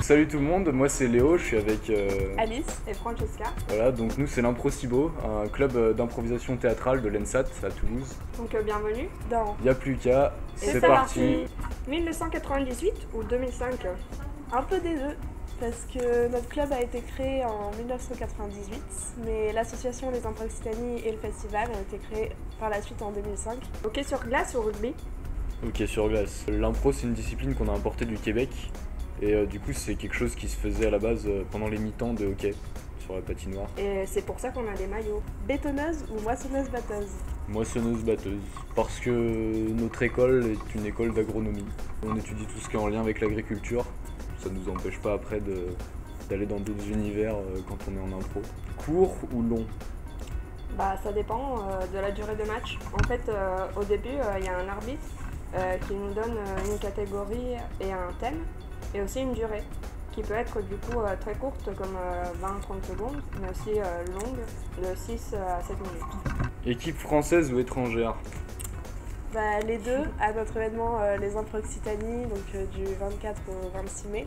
Salut tout le monde, moi c'est Léo, je suis avec Alice et Francesca. Voilà, donc nous c'est l'Impro Cibo, un club d'improvisation théâtrale de l'ENSAT à Toulouse. Donc bienvenue dans Y'a plus qu'à, c'est parti. 1998 ou 2005? Un peu des deux, parce que notre club a été créé en 1998, mais l'association Les Impro Occitanie et le festival ont été créés par la suite en 2005. Ok, sur glace ou rugby? Ok, sur glace. L'impro c'est une discipline qu'on a importée du Québec et du coup c'est quelque chose qui se faisait à la base pendant les mi-temps de hockey sur la patinoire. Et c'est pour ça qu'on a des maillots. Bétonneuse ou moissonneuse-batteuse? Moissonneuse-batteuse, parce que notre école est une école d'agronomie. On étudie tout ce qui est en lien avec l'agriculture. Ça ne nous empêche pas après d'aller dans d'autres univers quand on est en impro. Court ou long? Bah ça dépend de la durée de match. En fait au début il y a un arbitre qui nous donne une catégorie et un thème et aussi une durée qui peut être du coup très courte comme 20-30 secondes mais aussi longue de 6 à 7 minutes. Équipe française ou étrangère? Bah, les deux, à notre événement Les Impro Occitanie, donc du 24 au 26 mai,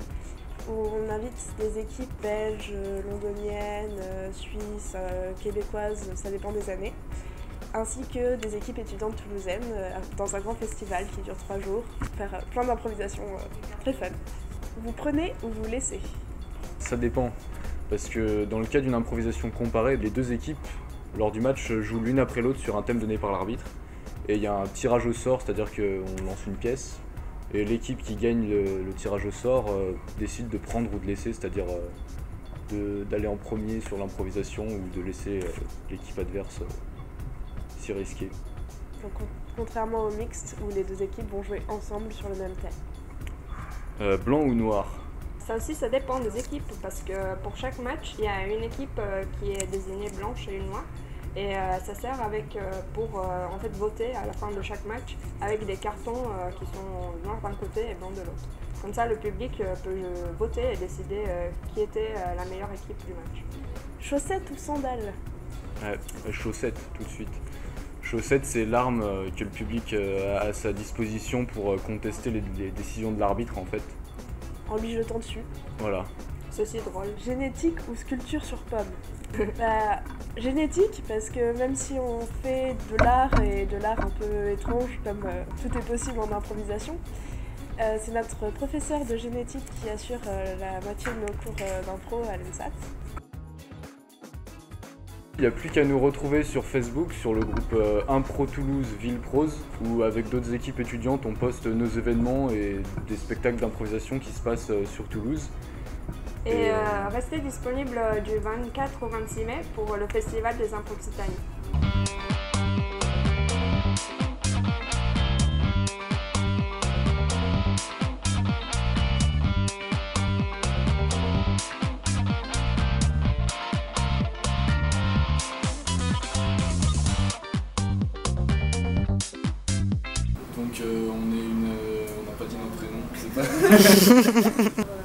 où on invite des équipes belges, londoniennes, suisses, québécoises, ça dépend des années, ainsi que des équipes étudiantes toulousaines dans un grand festival qui dure 3 jours, pour faire plein d'improvisations très fun. Vous prenez ou vous laissez? Ça dépend, parce que dans le cas d'une improvisation comparée, les deux équipes, lors du match, jouent l'une après l'autre sur un thème donné par l'arbitre. Et il y a un tirage au sort, c'est-à-dire qu'on lance une pièce, et l'équipe qui gagne le tirage au sort décide de prendre ou de laisser, c'est-à-dire d'aller en premier sur l'improvisation ou de laisser l'équipe adverse s'y risquer. Donc, contrairement au mixte, où les deux équipes vont jouer ensemble sur le même thème. Blanc ou noir? Ça aussi, ça dépend des équipes parce que pour chaque match, il y a une équipe qui est désignée blanche et une noire. Et ça sert pour en fait voter à la fin de chaque match avec des cartons qui sont noirs d'un côté et blancs de l'autre. Comme ça, le public peut voter et décider qui était la meilleure équipe du match. Chaussettes ou sandales? Chaussettes, tout de suite. Chaussettes, c'est l'arme que le public a à sa disposition pour contester les décisions de l'arbitre en fait. En lui jetant dessus. Voilà. Ceci est drôle. Génétique ou sculpture sur pomme? Bah, génétique, parce que même si on fait de l'art et de l'art un peu étrange, comme tout est possible en improvisation, c'est notre professeur de génétique qui assure la moitié de nos cours d'impro à l'ENSAT. Il n'y a plus qu'à nous retrouver sur Facebook, sur le groupe Impro Toulouse Ville Prose, où avec d'autres équipes étudiantes, on poste nos événements et des spectacles d'improvisation qui se passent sur Toulouse. Et restez disponible du 24 au 26 mai pour le Festival des Impro Occitanie. Donc on n'a pas dit nos prénoms, c'est pas...